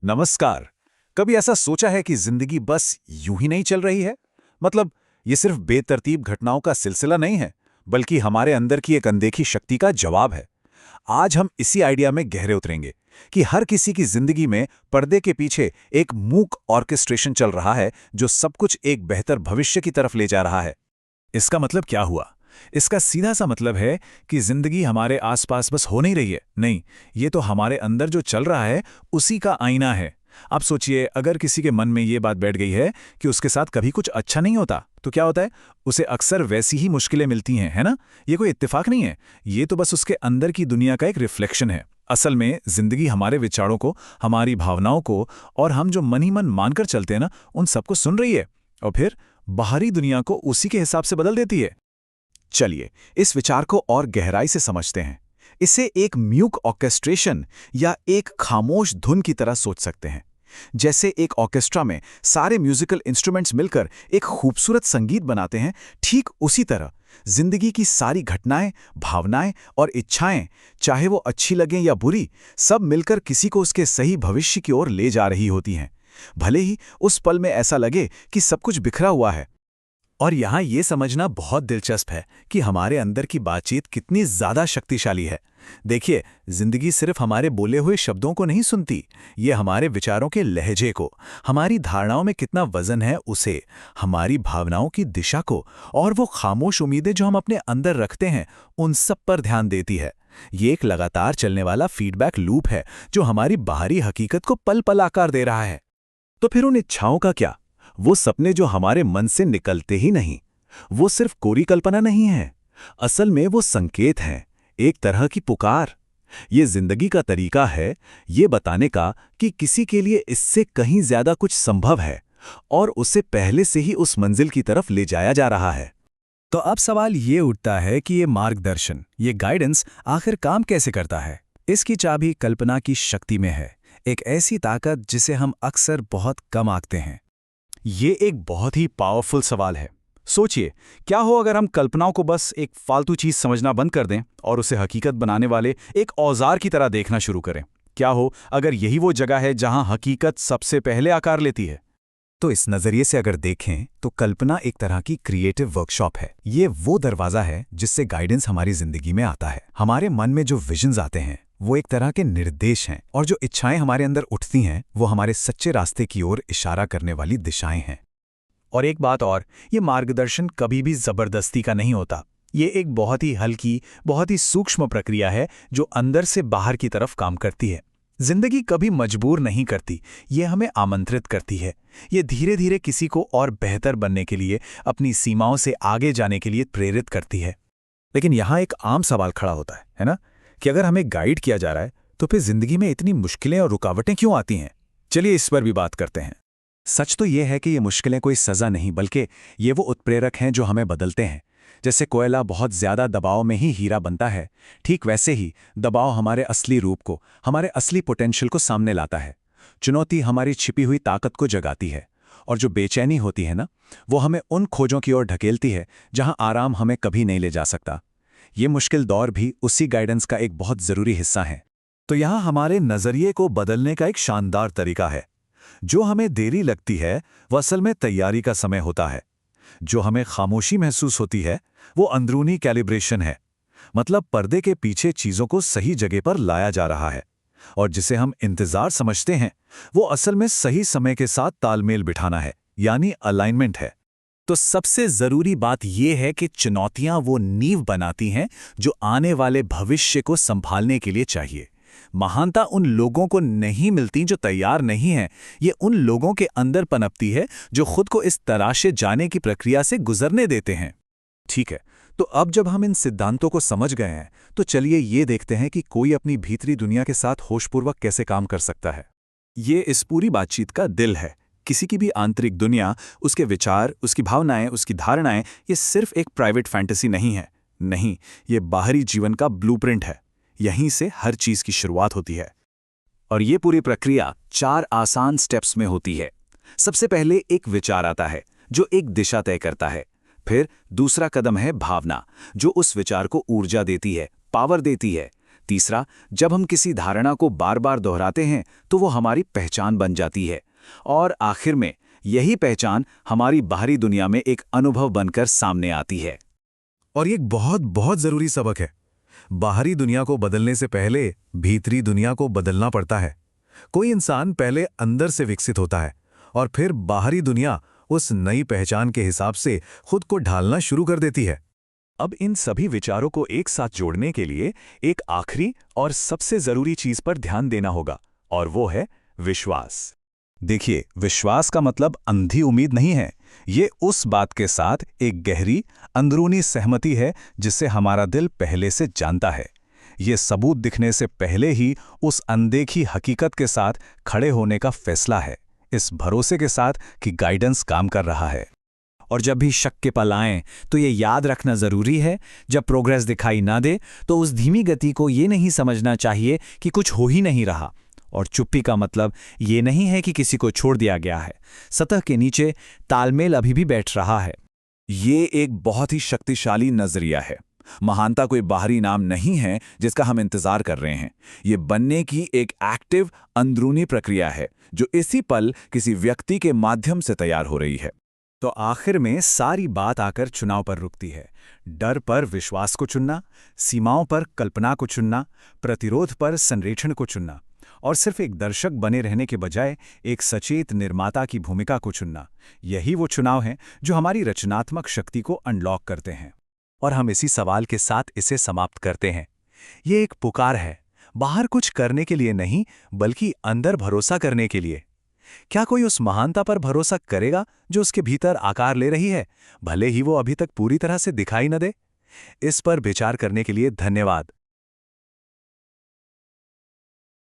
नमस्कार। कभी ऐसा सोचा है कि जिंदगी बस यूं ही नहीं चल रही है? मतलब ये सिर्फ बेतरतीब घटनाओं का सिलसिला नहीं है, बल्कि हमारे अंदर की एक अनदेखी शक्ति का जवाब है। आज हम इसी आइडिया में गहरे उतरेंगे कि हर किसी की जिंदगी में पर्दे के पीछे एक मूक ऑर्केस्ट्रेशन चल रहा है जो सब कुछ एक बेहतर भविष्य की तरफ ले जा रहा है। इसका मतलब क्या हुआ? इसका सीधा सा मतलब है कि जिंदगी हमारे आसपास बस हो नहीं रही है। नहीं, ये तो हमारे अंदर जो चल रहा है उसी का आईना है। आप सोचिए, अगर किसी के मन में ये बात बैठ गई है कि उसके साथ कभी कुछ अच्छा नहीं होता, तो क्या होता है? उसे अक्सर वैसी ही मुश्किलें मिलती हैं, है ना? ये कोई इत्तेफाक नहीं है, ये तो बस उसके अंदर की दुनिया का एक रिफ्लेक्शन है। असल में जिंदगी हमारे विचारों को, हमारी भावनाओं को और हम जो मन ही मन मानकर चलते हैं ना, उन सबको सुन रही है और फिर बाहरी दुनिया को उसी के हिसाब से बदल देती है। चलिए इस विचार को और गहराई से समझते हैं। इसे एक म्यूक ऑर्केस्ट्रेशन या एक खामोश धुन की तरह सोच सकते हैं। जैसे एक ऑर्केस्ट्रा में सारे म्यूजिकल इंस्ट्रूमेंट्स मिलकर एक खूबसूरत संगीत बनाते हैं, ठीक उसी तरह जिंदगी की सारी घटनाएं, भावनाएं और इच्छाएं, चाहे वो अच्छी लगें या बुरी, सब मिलकर किसी को उसके सही भविष्य की ओर ले जा रही होती हैं। भले ही उस पल में ऐसा लगे कि सब कुछ बिखरा हुआ है। और यहाँ ये समझना बहुत दिलचस्प है कि हमारे अंदर की बातचीत कितनी ज़्यादा शक्तिशाली है। देखिए, जिंदगी सिर्फ हमारे बोले हुए शब्दों को नहीं सुनती, ये हमारे विचारों के लहजे को, हमारी धारणाओं में कितना वजन है उसे, हमारी भावनाओं की दिशा को और वो खामोश उम्मीदें जो हम अपने अंदर रखते हैं, उन सब पर ध्यान देती है। ये एक लगातार चलने वाला फीडबैक लूप है जो हमारी बाहरी हकीकत को पल पल आकार दे रहा है। तो फिर उन इच्छाओं का क्या? वो सपने जो हमारे मन से निकलते ही नहीं, वो सिर्फ कोरी कल्पना नहीं है। असल में वो संकेत हैं, एक तरह की पुकार। ये जिंदगी का तरीका है ये बताने का कि किसी के लिए इससे कहीं ज्यादा कुछ संभव है और उसे पहले से ही उस मंजिल की तरफ ले जाया जा रहा है। तो अब सवाल ये उठता है कि ये मार्गदर्शन, ये गाइडेंस आखिर काम कैसे करता है? इसकी चाबी कल्पना की शक्ति में है, एक ऐसी ताकत जिसे हम अक्सर बहुत कम आंकते हैं। ये एक बहुत ही पावरफुल सवाल है। सोचिए, क्या हो अगर हम कल्पनाओं को बस एक फालतू चीज समझना बंद कर दें और उसे हकीकत बनाने वाले एक औजार की तरह देखना शुरू करें? क्या हो अगर यही वो जगह है जहां हकीकत सबसे पहले आकार लेती है? तो इस नजरिए से अगर देखें तो कल्पना एक तरह की क्रिएटिव वर्कशॉप है। ये वो दरवाजा है जिससे गाइडेंस हमारी जिंदगी में आता है। हमारे मन में जो विजन्स आते हैं वो एक तरह के निर्देश हैं, और जो इच्छाएं हमारे अंदर उठती हैं वो हमारे सच्चे रास्ते की ओर इशारा करने वाली दिशाएं हैं। और एक बात और, ये मार्गदर्शन कभी भी जबरदस्ती का नहीं होता। ये एक बहुत ही हल्की, बहुत ही सूक्ष्म प्रक्रिया है जो अंदर से बाहर की तरफ काम करती है। जिंदगी कभी मजबूर नहीं करती, ये हमें आमंत्रित करती है। ये धीरे धीरे किसी को और बेहतर बनने के लिए, अपनी सीमाओं से आगे जाने के लिए प्रेरित करती है। लेकिन यहाँ एक आम सवाल खड़ा होता है ना, कि अगर हमें गाइड किया जा रहा है तो फिर जिंदगी में इतनी मुश्किलें और रुकावटें क्यों आती हैं? चलिए इस पर भी बात करते हैं। सच तो ये है कि ये मुश्किलें कोई सजा नहीं, बल्कि ये वो उत्प्रेरक हैं जो हमें बदलते हैं। जैसे कोयला बहुत ज्यादा दबाव में ही हीरा बनता है, ठीक वैसे ही दबाव हमारे असली रूप को, हमारे असली पोटेंशियल को सामने लाता है। चुनौती हमारी छिपी हुई ताकत को जगाती है, और जो बेचैनी होती है ना, वो हमें उन खोजों की ओर ढकेलती है जहां आराम हमें कभी नहीं ले जा सकता। ये मुश्किल दौर भी उसी गाइडेंस का एक बहुत जरूरी हिस्सा है। तो यहाँ हमारे नजरिए को बदलने का एक शानदार तरीका है। जो हमें देरी लगती है वो असल में तैयारी का समय होता है। जो हमें खामोशी महसूस होती है वो अंदरूनी कैलिब्रेशन है, मतलब पर्दे के पीछे चीजों को सही जगह पर लाया जा रहा है। और जिसे हम इंतजार समझते हैं वो असल में सही समय के साथ तालमेल बिठाना है, यानी अलाइनमेंट है। तो सबसे जरूरी बात यह है कि चुनौतियां वो नींव बनाती हैं जो आने वाले भविष्य को संभालने के लिए चाहिए। महानता उन लोगों को नहीं मिलती जो तैयार नहीं हैं, ये उन लोगों के अंदर पनपती है जो खुद को इस तराशे जाने की प्रक्रिया से गुजरने देते हैं। ठीक है, तो अब जब हम इन सिद्धांतों को समझ गए हैं तो चलिए ये देखते हैं कि कोई अपनी भीतरी दुनिया के साथ होशपूर्वक कैसे काम कर सकता है। ये इस पूरी बातचीत का दिल है। किसी की भी आंतरिक दुनिया, उसके विचार, उसकी भावनाएं, उसकी धारणाएं, ये सिर्फ एक प्राइवेट फैंटेसी नहीं है। नहीं, ये बाहरी जीवन का ब्लूप्रिंट है। यहीं से हर चीज की शुरुआत होती है। और ये पूरी प्रक्रिया 4 आसान स्टेप्स में होती है। सबसे पहले एक विचार आता है जो एक दिशा तय करता है। फिर दूसरा कदम है भावना, जो उस विचार को ऊर्जा देती है, पावर देती है। तीसरा, जब हम किसी धारणा को बार बार दोहराते हैं तो वो हमारी पहचान बन जाती है। और आखिर में यही पहचान हमारी बाहरी दुनिया में एक अनुभव बनकर सामने आती है। और ये एक बहुत बहुत जरूरी सबक है। बाहरी दुनिया को बदलने से पहले भीतरी दुनिया को बदलना पड़ता है। कोई इंसान पहले अंदर से विकसित होता है और फिर बाहरी दुनिया उस नई पहचान के हिसाब से खुद को ढालना शुरू कर देती है। अब इन सभी विचारों को एक साथ जोड़ने के लिए एक आखिरी और सबसे जरूरी चीज पर ध्यान देना होगा, और वो है विश्वास। देखिए, विश्वास का मतलब अंधी उम्मीद नहीं है। ये उस बात के साथ एक गहरी अंदरूनी सहमति है जिसे हमारा दिल पहले से जानता है। ये सबूत दिखने से पहले ही उस अनदेखी हकीकत के साथ खड़े होने का फैसला है, इस भरोसे के साथ कि गाइडेंस काम कर रहा है। और जब भी शक के पल आएं तो ये याद रखना ज़रूरी है, जब प्रोग्रेस दिखाई ना दे तो उस धीमी गति को ये नहीं समझना चाहिए कि कुछ हो ही नहीं रहा। और चुप्पी का मतलब ये नहीं है कि किसी को छोड़ दिया गया है, सतह के नीचे तालमेल अभी भी बैठ रहा है। ये एक बहुत ही शक्तिशाली नजरिया है। महानता कोई बाहरी नाम नहीं है जिसका हम इंतजार कर रहे हैं। ये बनने की एक एक्टिव अंदरूनी प्रक्रिया है जो इसी पल किसी व्यक्ति के माध्यम से तैयार हो रही है। तो आखिर में सारी बात आकर चुनाव पर रुकती है। डर पर विश्वास को चुनना, सीमाओं पर कल्पना को चुनना, प्रतिरोध पर संरेखण को चुनना, और सिर्फ एक दर्शक बने रहने के बजाय एक सचेत निर्माता की भूमिका को चुनना। यही वो चुनाव हैं जो हमारी रचनात्मक शक्ति को अनलॉक करते हैं। और हम इसी सवाल के साथ इसे समाप्त करते हैं। ये एक पुकार है, बाहर कुछ करने के लिए नहीं, बल्कि अंदर भरोसा करने के लिए। क्या कोई उस महानता पर भरोसा करेगा जो उसके भीतर आकार ले रही है, भले ही वो अभी तक पूरी तरह से दिखाई न दे? इस पर विचार करने के लिए धन्यवाद।